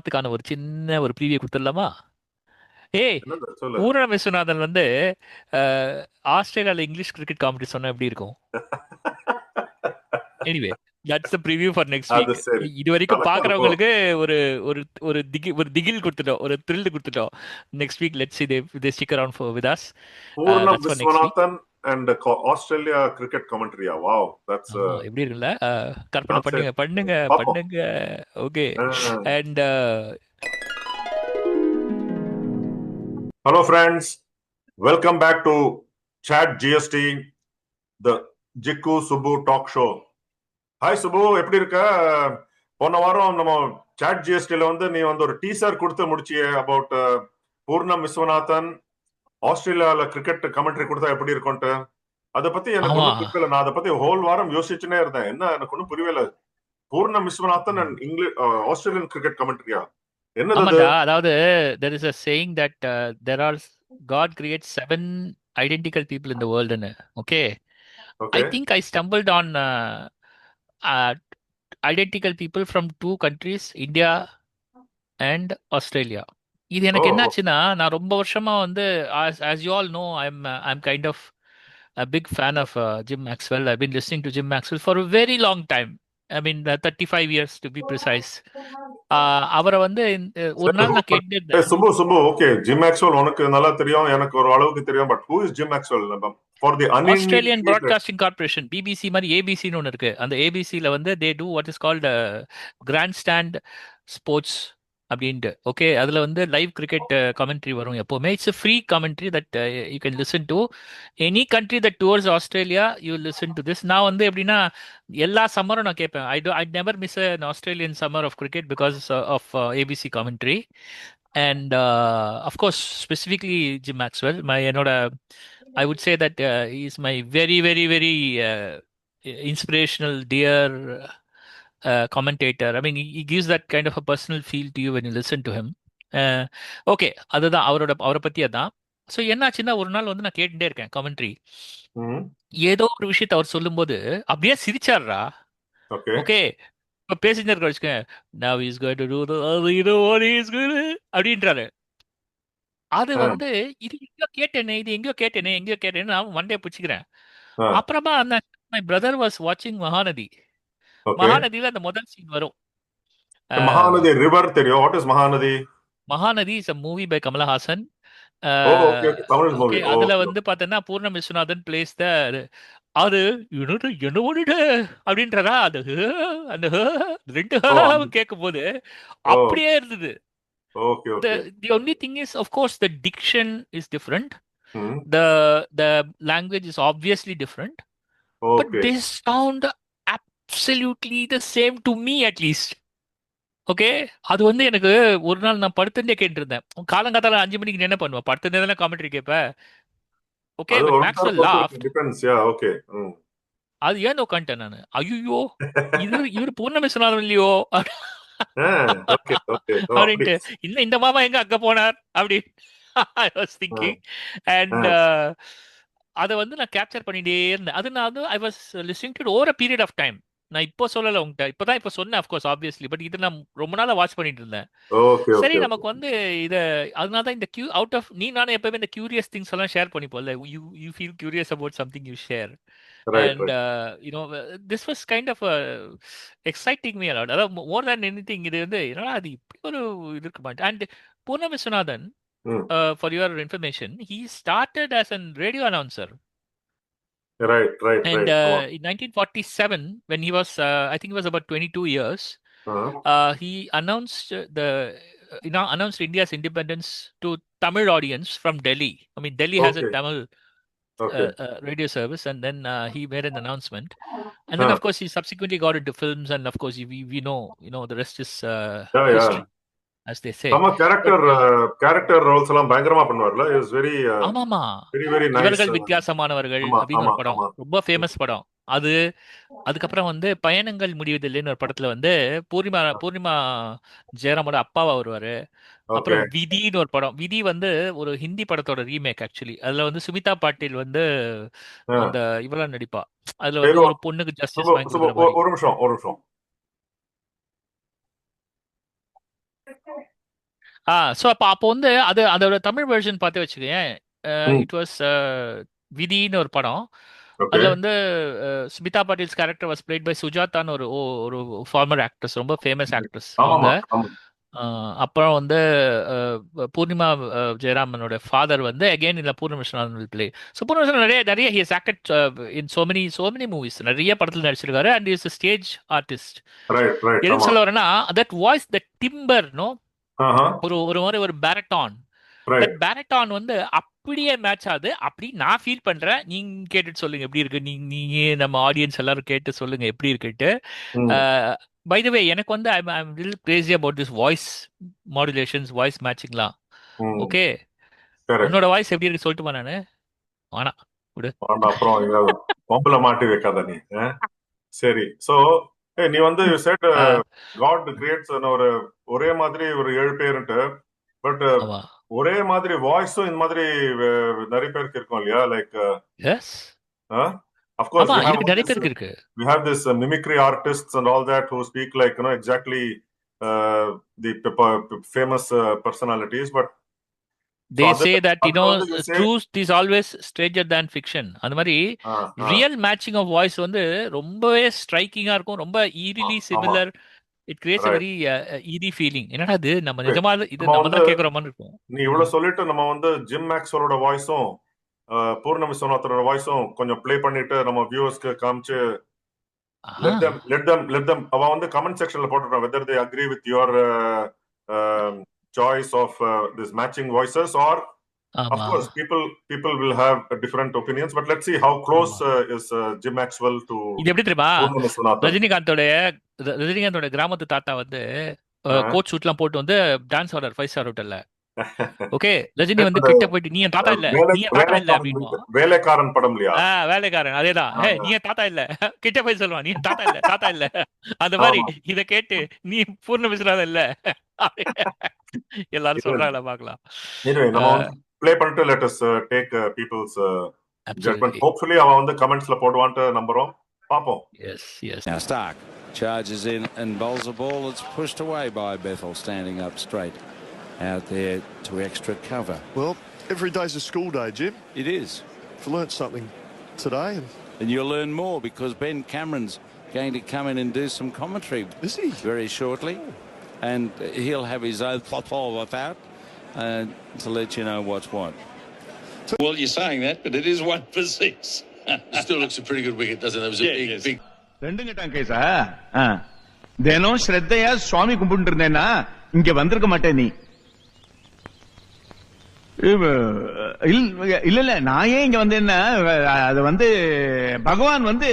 வாரத்துக்கான ஒரு சின்ன ஒரு ப்ரீவியூ கொடுத்துடலாமா? ஏய், என்னது சொல்லு. பூரண விஸ்வநாதன் வந்து அஹ், ஆஸ்திரேலியால இங்கிலீஷ் கிரிக்கெட் காமெடி சொன்னா எப்படி இருக்கும்? Anyway, that's the preview for next அது வீக். சரி. இது வரைக்கும் கலக்கா இருக்கும். பாக்குறவங்களுக்கு ஒரு ஒரு ஒரு திகில் கொடுத்துட்டோம், ஒரு த்ரில் கொடுத்துட்டோம். Next week let's see they stick around for with us. Purnam That's for next week. Viswanathan and Australia cricket கமெண்ட்ரியா? வாவ், தட்ஸ் ஆமா, எப்படி இருக்குல்ல? கற்பனை நான் சரி. பண்ணுங்க பண்ணுங்க பாப்போம். பண்ணுங்க. Okay. And hello friends, welcome back to chat GST, the ஜிக்கு Subbu talk show. Hi Subbu, எப்படி இருக்க? போன வாரம் நம்ம சாட் ஜிஎஸ்டில வந்து நீ வந்து ஒரு டீசர் கொடுத்து முடிச்சியே அபவுட் பூர்ணம் விஸ்வநாதன் ஆஸ்திரேலியால கிரிக்கெட் கமெண்ட்ரி கொடுத்தா எப்படி இருக்கும்ட்டு. அதை பத்தி எனக்கு ஆமா. ஒன்றும் புரியல. நான் அதை பத்தி ஹோல் வாரம் யோசிச்சுனே இருந்தேன். என்ன எனக்கு ஒன்றும் புரியல. Poornam Viswanathan and English Australian cricket கமெண்ட்ரியா? என்னது அது? ஆமாண்டா, அதாவது there is a saying that there are God creates seven identical people in the world. Okay, I okay. think I stumbled on uh, identical people from two countries, India and Australia. இது ஓ. எனக்கு என்னாச்சுன்னா, நான் ரொம்ப வருஷமா வந்து as you all know, I'm kind of a big fan of Jim Maxwell. I've been listening to Jim Maxwell for a very long time. I mean, 35 years to be precise. அவரை வந்து ஒரு சரி, நாள் நான் கேட்டுட்டே இருந்தேன். Subbu Subbu, okay. Jim Maxwell உனக்கு நல்லா தெரியும், எனக்கு ஒரு அளவுக்கு தெரியும். But who is Jim Maxwell? For the Australian uninitiated. Broadcasting corporation, BBC மாதிரி ஏபிசின்னு ஒன்று இருக்கு. அந்த ஏபிசியில் வந்து they do what is called grand stand sports அப்படின்ட்டு. ஓகே, அதில் வந்து லைவ் கிரிக்கெட் கமெண்ட்ரி வரும் எப்போவுமே. It's free commentary that you can listen to any country that towards Australia. You listen to this. நான் வந்து எப்படின்னா, எல்லா சம்மரும் நான் கேட்பேன். I never miss an Australian summer of cricket because of ABC commentary. And of course, specifically Jim Maxwell, என்னோட I would say that he's my very, very, very inspirational, dear commentator. I mean, he gives that kind of a personal feel to you when you listen to him. Okay, அதுதான் அவரை பத்தி அதான். So என்னாச்சுன்னா, ஒரு நாள் வந்து நான் கேட்டுட்டே இருக்கேன் கமெண்ட்ரி. ஏதோ ஒரு விஷயத்த அவர் சொல்லும்போது அப்படியே சிரிச்சார்ரா. ஓகே. ஓகே, இப்போ passenger கழிச்சுக்க, now he's going to do the, you know what he's going to அப்படின்றாரு. அது வந்து இது எங்கேயோ கேட்டேனே, இது எங்கேயோ கேட்டேனே, எங்கேயோ கேட்டேன்னு நான் மண்டையை பிடிச்சிக்கிறேன். அப்புறமா அந்த மை பிரதர் வாஸ் வாட்சிங் மகாநதி. ஓகே. மகாநதியில அந்த முதல் சீன் வரும். மகாநதி ரிவர் தெரியும். What is Mahanadi? Mahanadi is a movie by Kamal Haasan. Oh, okay okay. Tamil okay, movie. அதுல ஓகே. வந்து பார்த்தோன்னா பூர்ண விஸ்வநாதன் பிளேஸ் த அது என்ன பண்ணிட்டு அப்படின்றதா அது அந்த ரெண்டு ஓ. கேட்கும் போது ஓ. அப்படியே இருந்தது. Okay the okay. the only thing is, of course, the diction is different. ம். The language is obviously different, but okay. they sound absolutely the same to me, at least. Okay, அது வந்து எனக்கு ஒரு நாள் நான் படுத்துட்டே கேட்டுருந்தேன். காலங்காத்தால 5 மணிக்கு நீ என்ன பண்ணுவ? படுத்துட்டே தானே காமெண்ட்ரி கேட்ப. ஓகே, அது பட் ஒருத்தர் மேக்ஸ்வெல் பொறுத்து இருக்கு. லாஃப்ட். டிபெண்ட்ஸ். யா, ஓகே. ம். அது ஏன் உட்காந்துட்டேன் நான். ஐயோ, இவர் பூர்ண விஸ்வநாதன் இல்லையோ ஓகே ஓகே. ஓ, அப்படி. அப்படின்ட்டு. இந்த மாமா எங்க அங்க போனார் அப்படி I was ah, thinking. Ah. And அதை வந்து நான் கேப்சர் பண்ணிட்டே இருந்தேன். அது நான் வந்து I was listening to over a period of time. நான் இப்போ சொல்லலை உங்ககிட்ட, இப்போதான் இப்போ சொன்னேன் அஃப்கோர்ஸ் ஆப்வியஸ்லி. பட் இது நான் ரொம்ப நாளா வாட்ச் பண்ணிட்டு இருந்தேன். ஓகே சரி, ஓகே ஓகே. நமக்கு வந்து இதை அதனால தான் இந்த அவுட் ஆஃப் நீ நானும் எப்பவுமே இந்த கியூரியஸ் திங்ஸ் எல்லாம் ஷேர் பண்ணிப்போம்ல. You feel curious about something you share. Right And right. this was kind of exciting me a lot. அதாவது more than anything, இது வந்து என்னடா அது இப்படி ஒரு இது இருக்க மாட்டேன். And பூர்ண விஸ்வநாதன், ம். for your information, he started as a radio announcer. Right right And right. ஆமா. in 1947, when he was, I think he was about 22 years, ah. he announced announced India's independence to Tamil audience from Delhi. I mean, Delhi has a okay Tamil okay. radio service, and then he made an announcement. And ah. then, of course, he subsequently got into films, and of course, we know, the rest is yeah yeah. history, as they say. நம்ம But character Rolle's எல்லாம் பயங்கரமா பண்ணுவார்ல. Is very ஆமாமா, very very nice. இவர்கள் வித்தியாசமானவர்கள் ஆமா அப்படின்னு ஆமா ஒரு படம், ஆமா. ரொம்ப ஃபேமஸ் படம் அது. அதுக்கப்புறம் வந்து பயணங்கள் முடிவதில்லைன்னு ஒரு படத்துல வந்து பூர்ணிமா பூர்ணிமா ஜெயராமோட அப்பாவா வருவாரு. ஓகே. அப்புறம் விதின்னு ஒரு படம். விதி வந்து ஒரு ஹிந்தி படத்தோட ரீமேக் ஆக்சுவலி. அதுல வந்து சுமிதா பாட்டீல் வந்து ஆ. அந்த இவளா நடிப்பா. அதுல வந்து பேரும் ஒரு பொண்ணுக்கு சுபு ஜஸ்டிஸ் வாங்கி சுபு கொடுக்குற மாதிரி. ஒரு நிமிஷம் ஒரு நிமிஷம். ஸோ அப்போ வந்து அதோட தமிழ் வெர்ஷன் பார்த்து வச்சுக்கேன். ம். இட் வாஸ் விதின்னு ஒரு படம். ஓகே. அதுல வந்து Smita Patil's character was played by சுஜாதான்னு ஒரு ஃபார்மர் ஆக்ட்ரஸ், ரொம்ப ஃபேமஸ் ஆக்ட்ரஸ் அவங்க. ஆமாமா. ஆமா. அப்புறம் வந்து பூர்ணிமா ஜெயராமனோட ஃபாதர் வந்து அகைன் இல்ல பூர்ண விஸ்வநாதன் பிளே. ஸோ பூர்ண விஸ்வநாதன் நிறைய he has acted in so many movies, நிறைய படத்துல நடிச்சிருக்காரு. And is stage artist. Right, right. எதுக்கு ஆமா. சொல்ல வரேன்னா, that voice the timbre no, ஆஹா. ஒரு மாதிரி ஒரு பேரட்டான். That right. பேரட்டான் வந்து அப்படியே மேட்ச் ஆகுது. அப்படி நான் ஃபீல் பண்றேன். நீங்க கேட்டுட்டு சொல்லுங்க எப்படி இருக்கு. நீங்க நம்ம ஆடியன்ஸ் எல்லாரும் கேட்டு சொல்லுங்க எப்படி இருக்குட்டு. ம். பை த வே, எனக்கு வந்து I'm little crazy about this voice modulations, voice மேட்சிங்லாம். ம். Okay, correct. உன்னோட வாய்ஸ் எப்படி இருக்கு சொல்லிட்டுமா நானு? ஆனா விடு. ஆனா அப்புறம் எங்கேயாவது பொம்பளை மாட்டி வைக்காத நீ. சரி. சோ நீ வந்து செட் ஆ, காட் கிரியேட்ஸ் ஒரு ஒரே மாதிரி ஒரு 7 பேருன்ட்டு. பட் ஆமா. ஒரே மாதிரி வாய்ஸும் இந்த மாதிரி நிறைய பேருக்கு இருக்கும் இல்லையா? Like yes. of course ஆமா, we have இருக்கு, all நிறைய this பேருக்கு இருக்கு. mimicry artists and all that who speak like exactly the famous personalities, but so தே சே அதுல தட் அதுல வந்து you say truth is always Stranger than fiction. அந்த மாதிரி ஆஹ், ஆஹ், ரியல் மேட்சிங் ஆஃப் வாய்ஸ் வந்து ரொம்பவே ஸ்ட்ரைக்கிங்கா இருக்கும், ரொம்ப ஈரிலி ஆமா. Similar. It creates a right. Very eerie feeling. என்னடா இது நம்ம நிஜமா இது நம்ம நம்ம வந்து தான் கேட்குறோமான்னு இருக்கும். நீ இவ்வளவு சொல்லிட்டு நம்ம வந்து ஜிம் மேக்ஸ்வெலோட வாய்ஸும் பூர்ண விஸ்வநாதனோட வாய்ஸும் கொஞ்சம் ப்ளே பண்ணிட்டு நம்ம வியூவர்ஸ்க்கு காமிச்சு ஆஹா. let them அவன் வந்து கமெண்ட் செக்ஷன்ல போட்டுட்டான் whether they agree with your choice of this matching voices, or of ஆமா, course people will have different opinions, but let's see how close ஆமா. is Jim Maxwell to இது எப்படி தெரியுமா? Purna Viswanathan. ரஜினிகாந்தோட கிராமத்து தாத்தா வந்து கோட் ஷூட்லாம் போட்டு வந்து டான்ஸ் ஆர்டர் 5 ஸ்டார் ஹோட்டல்ல. ஓகே, ரஜினி வந்து அந்த கிட்ட போயிட்டு நீ என் தாத்தா இல்ல, நீ என் தாத்தா இல்ல அப்படின்னு. வேலைக்காரன் படம் இல்லையா? வேலைக்காரன் அதேதான். ஹே, நீ என் தாத்தா இல்ல, கிட்ட போய் சொல்லுவான் நீ என் தாத்தா இல்ல, தாத்தா இல்ல. அந்த மாதிரி ஆமா. இத கேட்டு நீ பூர்ண விஸ்வநாதன் இல்ல எல்லாரும் சொல்றாங்களா பாக்கலாம். Anyway, நம்ம வந்து ப்ளே பண்ணிட்டு let us take people's judgment. Absolutely. Hopefully அவன் வந்து கமெண்ட்ஸ்ல போடுவான்ட்டு நம்புறோம். பாப்போம். Yes. Now Stark charges in and bowls a ball that's pushed away by Bethel, standing up straight out there to extra cover. Well, every day's a school day, Jim. It is. I've learnt something today. And you'll learn more because Ben Cameron's going to come in and do some commentary Is he? very shortly. And he'll have his own football without to let you know what's what. Well, you're saying that, but it is 1 for 6. It still looks a pretty good wicket, doesn't it? It was a big. ரெண்டும் கட்டாங்க கேசா. தினம் ஸ்ரத்தையா சுவாமி கும்பிட்டு இருந்தேன்னா இங்க வந்திருக்க மாட்டேன் நீ. இல்ல நான் ஏன் இங்க வந்தேன்னா அது வந்து பகவான் வந்து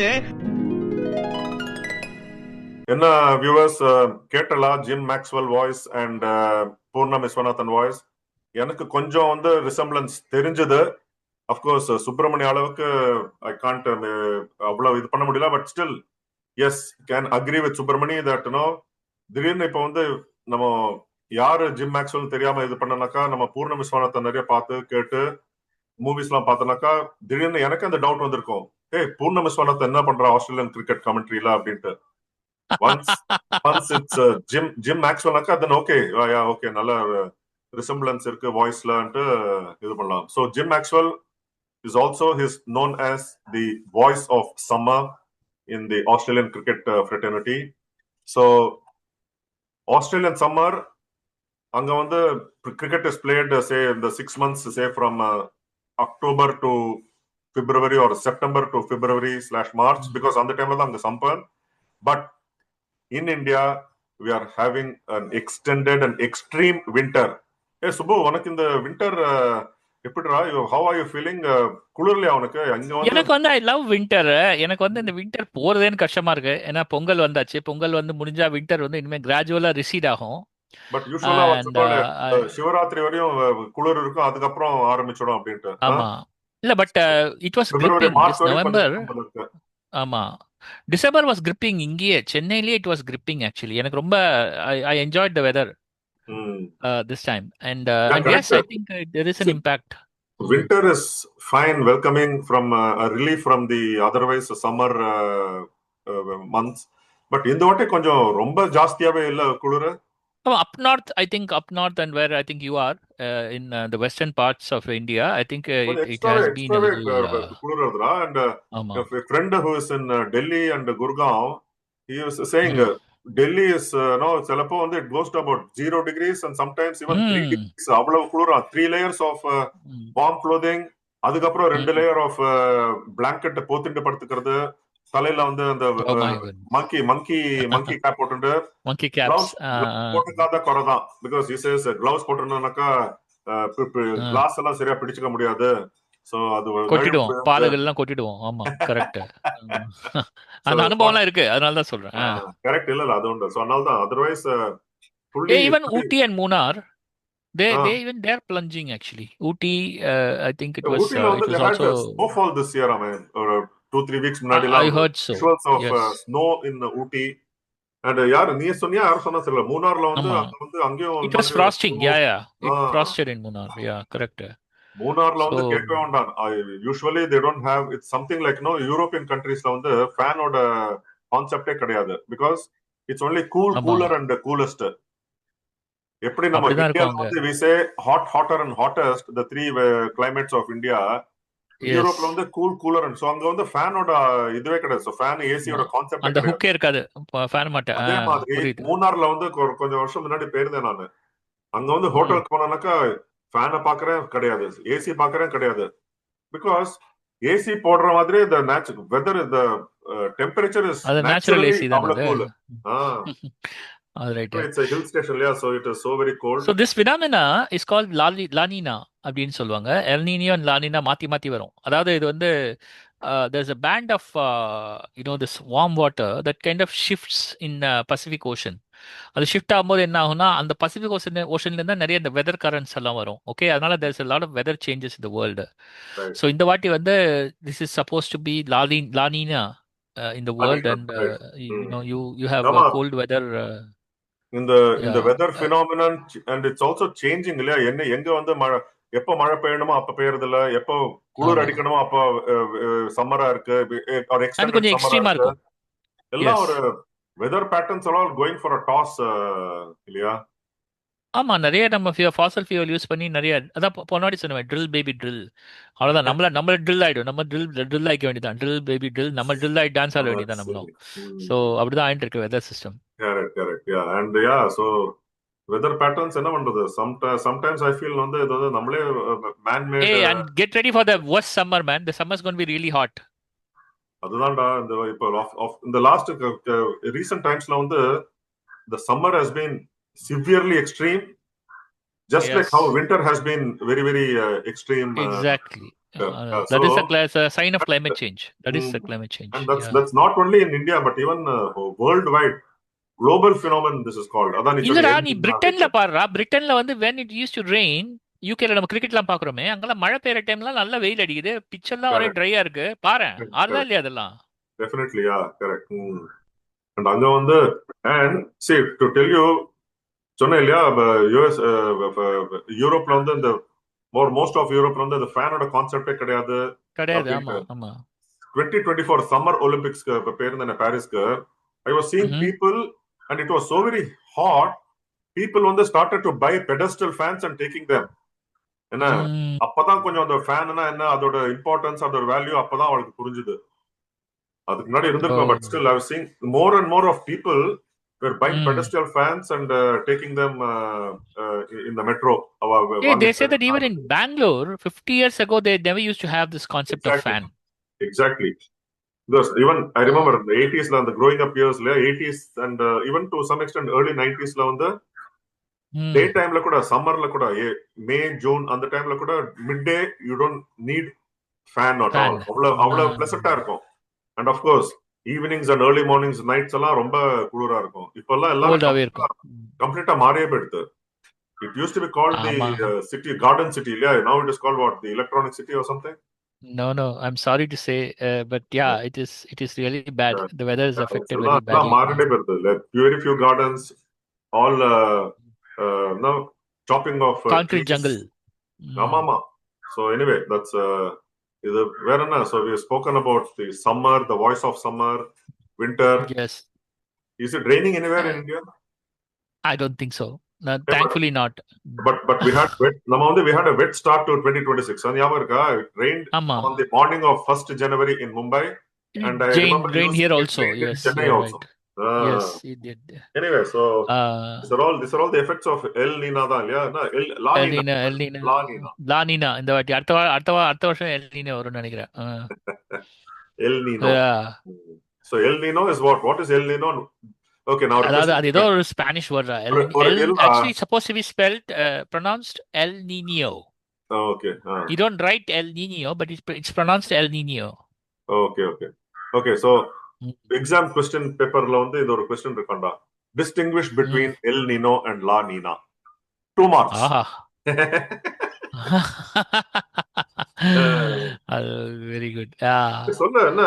என்ன வியூவர்ஸ் கேட்டலா Jim Maxwell voice and Poorna Viswanathan voice. எனக்கு கொஞ்சம் வந்து ரிசம்பிளன்ஸ் தெரிஞ்சது. அப்கோர்ஸ் சுப்பிரமணிய அளவுக்கு ஐ கான்ட் அவ்வளவு இது பண்ண முடியல. But still yes can agree with Subramani that திடீர்னு இப்ப வந்து நம்ம யாரு ஜிம் மேக்ஸ்வெல் தெரியாம இது பண்ணனாக்கா நம்ம பூர்ண விஸ்வநாதன் நிறைய பார்த்து கேட்டு மூவிஸ் எல்லாம் பார்த்தோம்னாக்கா திடீர்னு எனக்கு அந்த டவுட் வந்திருக்கும், பூர்ண விஸ்வநாதன் என்ன பண்ற ஆஸ்திரேலியன் கிரிக்கெட் கமெண்ட்ரியில அப்படின்ட்டு. once it's Jim Maxwell then okay நல்ல resemblance இருக்கு வாய்ஸ்லன்ட்டு இது பண்ணலாம். So Jim Maxwell is also known as the voice of summer in the Australian cricket fraternity. So Australian summer அங்க வந்து cricket is played say in the 6 months, say from October to February or September to February/March, because on the time தான் அங்க summer. But in India, we are having an extended and extreme winter. Hey Subbu, உனக்கு இந்த winter எப்படிடா? How are you feeling? குளிர்லையா உனக்கு? எனக்கு வந்து I love winter. எனக்கு வந்து இந்த வின்டர் போறதேன்னு கஷ்டமா இருக்கு. ஏன்னா பொங்கல் வந்தாச்சு. பொங்கல் வந்து முடிஞ்சா வின்டர் வந்து இனிமே கிராஜுவலா ரிசீட் ஆகும். பட் யூசுவலா சிவராத்திரி வரையும் குளிர் இருக்கும், அதுக்கப்புறம் ஆரம்பிச்சிடும் அப்படின்ட்டு. ஆமா, இல்ல but it was gripping this November. ஆமா, டிசம்பர் வாஸ் கிரிப்பிங். இங்கேயே சென்னையிலேயே இட் வாஸ் கிரிப்பிங் ஆக்சுவலி. எனக்கு ரொம்ப I enjoyed the whether this time and yes, I think there is an impact. Winter is fine, welcoming from a relief from the otherwise summer months. But இந்த வாட்டி கொஞ்சம் ரொம்ப ஜாஸ்தியாவே இல்ல குளிர். Oh, up north, I think up north and where I think you are in the western parts of India, I think கொஞ்சம் it has been a எக்ஸ்ட்ராவே little. குளிர்றதுடா. And ஆமா. a friend who is in Delhi and Gurgaon, he was saying Delhi is no சிலப்போ வந்து it goes to about 0 degrees and sometimes even 3 degrees. அவ்வளவு குளிரா. 3 layers of warm clothing, அதுக்கப்புறம் 2 layer of blanket போத்திட்டு படுத்துக்கிறது, தலையில வந்து அந்த Oh my goodness. monkey cap போட்டுட்டு Monkey caps. gloves போட்டுக்காத குறைதான். பிகாஸ் he says gloves போட்டுனாக்கா கிளாஸ் எல்லாம் சரியா பிடிச்சுக்க முடியாது. சோ அது கொட்டிடுவோம், பாலுகள்லாம் கொட்டிடுவோம். ஆமா, கரெக்ட். அந்த அனுபவம்லாம் இருக்கு, அதனால தான் சொல்றேன். கரெக்ட். இல்ல அது உண்டு. சோ அதனால தான். Otherwise even Ooty and Munnar, they're plunging actually. Ooty, I think it was also snowfall this year. I mean, 2-3 weeks முன்னாடிலாம் I heard so. visuals of snow in Ooty. And யாரு நீ சொன்னியா யாரும் சொன்னா தெரியல. மூணார்ல வந்து அங்க வந்து அங்கேயும் it was frosting. Yeah it frosted in Munnar. Yeah, correct. மூணார்ல வந்து கேட்கவே வேண்டாம். Usually they don't have, it's something like European கண்ட்ரீஸ்ல வந்து ஃபேனோட கான்செப்டே கிடையாது. Because it's only cooler and coolest. எப்படி நம்ம இந்தியால வந்து we say hot, hotter and hottest, the 3 climates of India. யூரோப்ல வந்து கூலர் அண்ட் சோ அங்க வந்து ஃபேனோட இதுவே கிடையாது. சோ ஃபேன் ஏசியோட கான்செப்ட் அந்த ஹுக்கே இருக்காது, ஃபேன் மாட்ட. அதே மாதிரி மூணார்ல வந்து கொஞ்சம் வருஷம் முன்னாடி போயிருந்தேன் நானு. அங்க வந்து ஹோட்டலுக்கு போனாக்கா ஃபேனை பாக்குறேன் கிடையாது, ஏசி பாக்குறேன் கிடையாது. பிகாஸ் ஏசி போடுற மாதிரி the natural weather, the temperature is naturally அவ்வளவு cool. Right. It's a hill station, yeah, so it is so very cold. So this phenomena is called La Nina அப்படின்னு சொல்லுவாங்க. El Nino and La Nina மாத்தி வரும். அதாவது இது வந்து there's a band of this warm water that kind of shifts in Pacific Ocean. அது shift ஆகும்போது என்ன ஆகும்னா அந்த பசிபிக் ஓஷன்ல இருந்தா நிறைய இந்த வெதர் கரண்ட்ஸ் எல்லாம் வரும். ஓகே, அதனால there's a lot of weather changes in the world. So இந்த வாட்டி வந்து this is supposed to be La Nina in the world, and you have cold weather. இந்த weather phenomenon, and it's also changing இல்லையா? எங்க வந்து எப்ப மழை பெய்யணுமோ அப்ப பெய்யறது இல்ல, எப்போ குளிர் அடிக்கணுமோ அப்ப சம்மரா இருக்கு, ஒரு கொஞ்சம் எக்ஸ்ட்ரீமா இருக்கும். எல்லாம் ஒரு weather patterns all going for a toss இல்லையா? ஆமா, நிறைய நம்ம ஃபாசல் ஃபியூல் யூஸ் பண்ணி நிறைய, அதான் போனாடி சொன்னேன், ட்ரில் பேபி ட்ரில். அவ்வளவுதான், நம்மள ட்ரில் ஆயிடும். நம்ம ட்ரில் ஆயிக்க வேண்டியதான். ட்ரில் பேபி ட்ரில், நம்ம ட்ரில் ஆகி டான்ஸ் ஆட வேண்டியதான் நம்மளும். சோ அப்படிதான் ஆயிட்டு இருக்கு weather system. Correct. and so weather patterns என்ன பண்றது? sometimes I feel வந்து இது வந்து நம்மளே man made. Hey, and get ready for the worst summer, man. The summer is going to be really hot. அதுதான்டா இந்த இப்போ இந்த லாஸ்ட் ரீசன்ட் டைம்ஸ்ல வந்து the summer has been severely extreme, just like how winter has been very very extreme. Exactly. That is a sign of climate change. That is a climate change. And that's not only in India but even worldwide. Global phenomenon this is called. இல்லடா, நீ பிரிட்டன்ல பாருடா. பிரிட்டன்ல வந்து when it used to rain, யூகேல நம்ம கிரிக்கெட்லாம் பாக்குறோமே, அங்கெல்லாம் மழை பெய்யற டைம்லாம் நல்ல வெயில் அடிக்குது, பிச்செல்லாம் ஒரே ட்ரையா இருக்கு. பாரு, அதெல்லாம் இல்லையா அதெல்லாம்? Definitely, yeah, correct. And அங்க வந்து, and see, to tell you, சொன்னேன் இல்லையா, யூஎஸ் யூரோப்ல வந்து இந்த most of யூரோப்ல வந்து அந்த ஃபேனோட கான்செப்டே கிடையாது. ஆமா 2024 சம்மர் ஒலிம்பிக்ஸ்க்கு போயிருந்தேன் பாரிஸ்க்கு. I was seeing people and it was so very hot. People வந்து started to buy pedestal fans and taking them. என்ன அப்பதான் கொஞ்சம் அந்த ஃபேன்னா என்ன, அதோட இம்பார்ட்டன்ஸ், அதோட வேல்யூ அப்பதான் அவளுக்கு புரிஞ்சுது. அதுக்கு முன்னாடி இருந்திருக்கும், but still I was seeing more and more of people were buying pedestal fans and taking them in the metro. They say that even in Bangalore 50 years ago they never used to have this concept of fan. Exactly. Because even I remember in the 80s la, the growing up years la, 80s and even to some extent early 90s la வந்து டே டைம்ல கூட, சம்மர்ல கூட, May June அந்த டைம்ல கூட மிட்-டே you don't need fan at all. அவ்வளவு பிளசன்ட்டா இருக்கும். And of course evenings and early mornings, nights எல்லாம் ரொம்ப குளிரா இருக்கும். இப்பெல்லாம் எல்லாம் கம்ப்ளீட்டா மாறியே போயிடுது. It used to be called the city, garden city, yeah. Now it is called what, the electronic city or something? No, I'm sorry to say, but yeah, it is really bad. The weather is affected very badly. Very few gardens, all no chopping of concrete trees. Jungle. Mama. So anyway, that's so we have spoken about the summer, the voice of summer, winter. Yes. Is it raining anywhere in India? I don't think so. No, Yeah, thankfully not. but we had we had a wet start to 2026. And it rained Ama. on the morning of 1st January in Mumbai, and I remember Rain news here it also. rained in Yes, Chennai you're also. right. Yes, it did. Anyway, so Uh, these are all the effects of El Nina தான் இல்லையா? La El Nina. Nino, El Nino. La Nina. La Nina. இந்த வாட்டி அடுத்த வருஷம் El Nino வரும்னு நினைக்கிறேன். El Nino. Yeah. So El Nino is what? What is El Nino? Okay, now அதாவது அது ஏதோ ஒரு Spanish word. Actually supposed to be spelled pronounced El Nino. Okay. You don't write El Nino, but it's pronounced El Nino. Okay. So exam question paperல வந்து இது ஒரு question இருக்கும்டா. Distinguish between El Nino and La Nina. 2 marks. Very good. சொல்ல என்ன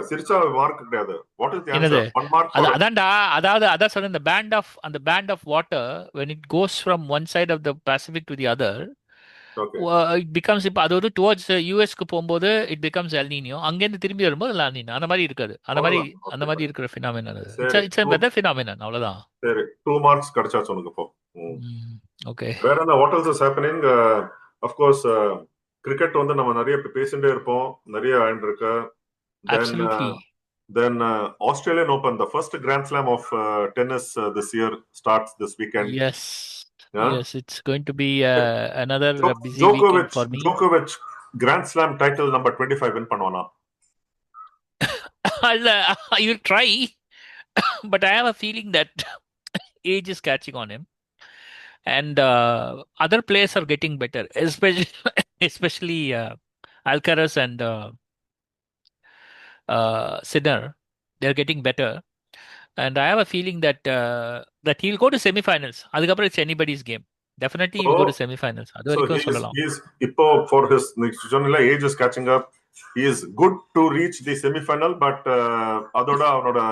சிரிச்சா mark கிடையாது. What is the answer? 1 mark. அதான் சொன்ன the band of water when it goes from one side of the Pacific to the other, it becomes இப்ப அது ஒரு towards US க்கு போகும்போது it becomes El Nino, அங்க இருந்து திரும்பி வரும்போது La Nina. அந்த மாதிரி இருக்காது. அந்த மாதிரி இருக்கிற phenomenon அது. It's a weather phenomenon. அவ்வளவுதான். சரி, 2 marks கிடைச்சாச்சு உனக்கு இப்போ. Okay. வேற என்ன what else is happening? Of course, cricket வந்து நம்ம நிறைய பேசிட்டே இருப்போம். நிறைய இருக்கு. Then Australian Open, the first Grand Slam of tennis this year starts this weekend. Yes. Yes, it's going to be another busy weekend for me. Djokovic Grand Slam title number 25 win பண்ணுவானா? I will try, but I have a feeling that age is catching on him. And other players are getting better, especially Alcaraz and Sinner. They're getting better, and I have a feeling that he'll go to semi-finals. Adukapra it's anybody's game. Definitely he will go to semi-finals. So he's for his age is catching up. He is good to reach the semi-final, but adoda avanoda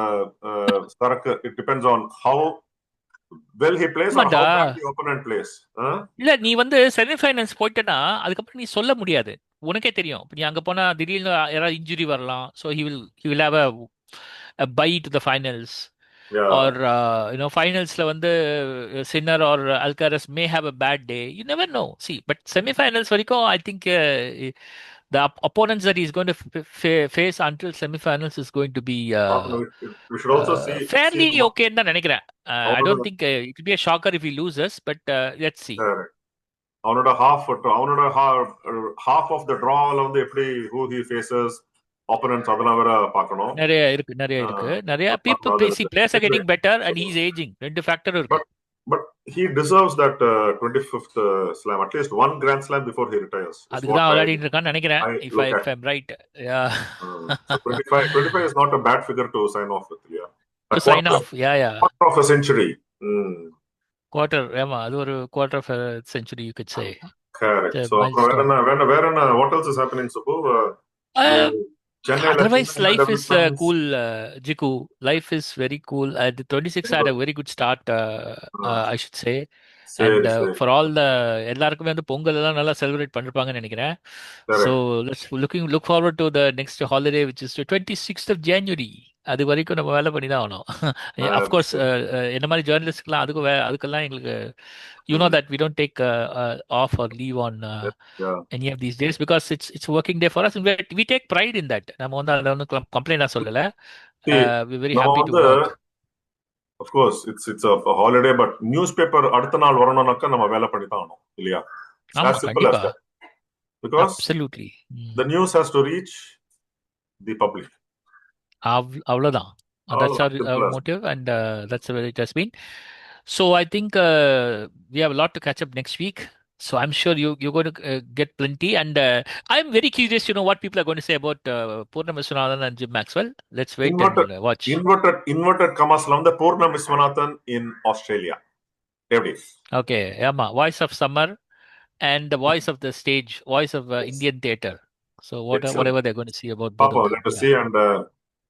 it depends on how well he plays or how bad the opponent plays. இல்ல நீ வந்து semi-finals போயிட்டனா அதுக்கப்புறம் நீ சொல்ல முடியாது. உனக்கே தெரியும். நீ அங்க போனா திடீர்னு யாராவது இன்ஜுரி வரலாம். So he will have a bye to the finals. Or finalsல வந்து Sinner or Alcaraz may have a bad day. You never know. See, but semi-finals வரைக்கும் I think the opponents that he's going to face until semi-finals is going to be we should also fairly okay ன்னு தான் நினைக்கிறேன். I don't think it will be a shocker if he loses, but let's see. அவனோட half of the draw வந்து எப்படி who he faces, opponents அதெல்லாம் வேற பார்க்கணும். நிறைய இருக்கு. நிறைய people players are getting better and he's aging. ரெண்டு ஃபேக்டர் இருக்கு. But he deserves that 25th slam, at least one Grand Slam before he retires. அதுதான் விளையாடிட்டு இருக்கான்னு நினைக்கிறேன். If I'm right. Yeah. So 25 is not a bad figure to sign off with. Yeah. To sign off. Yeah. Quarter of a century. Quarter. Yeah, அது ஒரு quarter of a century you could say. Correct. So வேற என்ன what else is happening, Subbu? Otherwise, life is cool, Jiku. Life is very cool. The 26 had a very good start, I should say. And for all the எல்லாருக்குமே வந்து பொங்கல் எல்லாம் நல்லா celebrate பண்ணிருப்பாங்கன்னு நினைக்கிறேன். So let's look forward to the next holiday, which is the 26th of January. அது வரைக்கும் நம்ம வேலை பண்ணி தான் ஆகணும். Of course, என்ன மாதிரி ஜேர்னலிஸ்ட்லாம் அதுக்கெல்லாம் எங்களுக்கு you know that we don't take off or leave on any of these days because it's working day for us and we take pride in that. நம்ம வந்து அத வந்து கம்ப்ளைண்டா சொல்லல. We're very happy to work. Of course, it's a holiday, but newspaper அடுத்த நாள் வரணும்னாக்க நம்ம வேலை பண்ணி தான் ஆகணும் இல்லையா? As simple as that. Because absolutely the news has to reach the public. அவ்வளவுதான். That's our motive and that's the way it has been. So I think we have a lot to catch up next week. So I'm sure you're going to get plenty. And I'm very curious to know what people are going to say about Purnam Viswanathan and Jim Maxwell. Let's wait and watch. Inverted commas la Purnam Viswanathan in Australia. Every. Okay. Yama. Voice of summer and the voice of the stage, voice of Indian theatre. So whatever they're going to see about both of them. Let us see and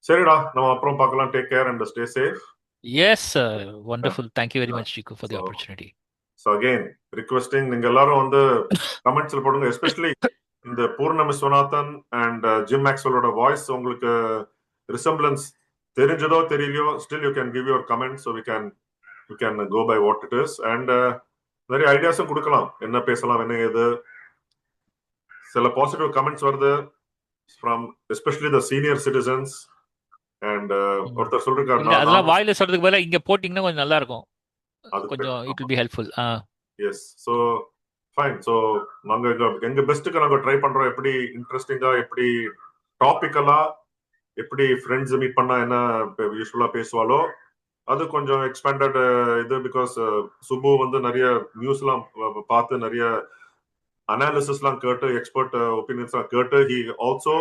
சரிடா நம்ம அப்புறம் பார்க்கலாம். Take care and stay safe. Yes, wonderful. Thank you very much, Chiku, for the opportunity. So again, requesting நீங்க எல்லாரும் வந்து கமெண்ட்ஸ்ல போடுங்க, especially இந்த Purnam Viswanathan and Jim Maxwell ஓட வாய்ஸ் உங்களுக்கு resemblance தெரிஞ்சதோ தெரியலையோ, still you can give your comments so we can you can go by what it is. And நிறைய ஐடியாஸும் கொடுக்கலாம், என்ன பேசலாம் என்ன ஏது. சில பாசிட்டிவ் கமெண்ட்ஸ் வருது from especially the senior citizens. And ஒருத்தர் சொல்லிருக்காரு, அதெல்லாம் வாயில சொல்றதுக்கு பதிலா இங்க போட்டிங்கன்னா கொஞ்சம் நல்லா இருக்கும், கொஞ்சம் it will be helpful. Yes, so fine. So நாங்க எங்க பெஸ்ட்டுக்கு நாங்க ட்ரை பண்றோம், எப்படி இன்ட்ரெஸ்டிங்கா, எப்படி டாபிக்கலா, எப்படி ஃப்ரெண்ட்ஸ் மீட் பண்ணா என்ன யூஸ்வலா பேசுவாலோ அது கொஞ்சம் எக்ஸ்பேண்டட் இது. பிகாஸ் சுபு வந்து நிறைய நியூஸ்லாம் பார்த்து நிறைய அனாலிசிஸ்லாம் கேட்டு எக்ஸ்பர்ட் ஒப்பீனியன்ஸ்லாம் கேட்டு, he also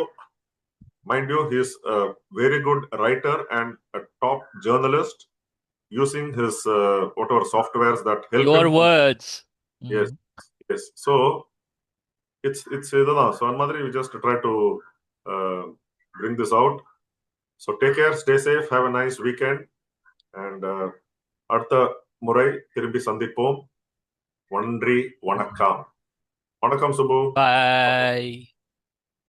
mind you, he is a very good writer and a top journalist using his whatever softwares that help your him. words. Yes, yes. So it's idana. So on madri we just try to bring this out. So take care, stay safe, have a nice weekend, and அடுத்த முறை திரும்பி சந்திப்போம். நன்றி, வணக்கம். வணக்கம் Subu. Bye.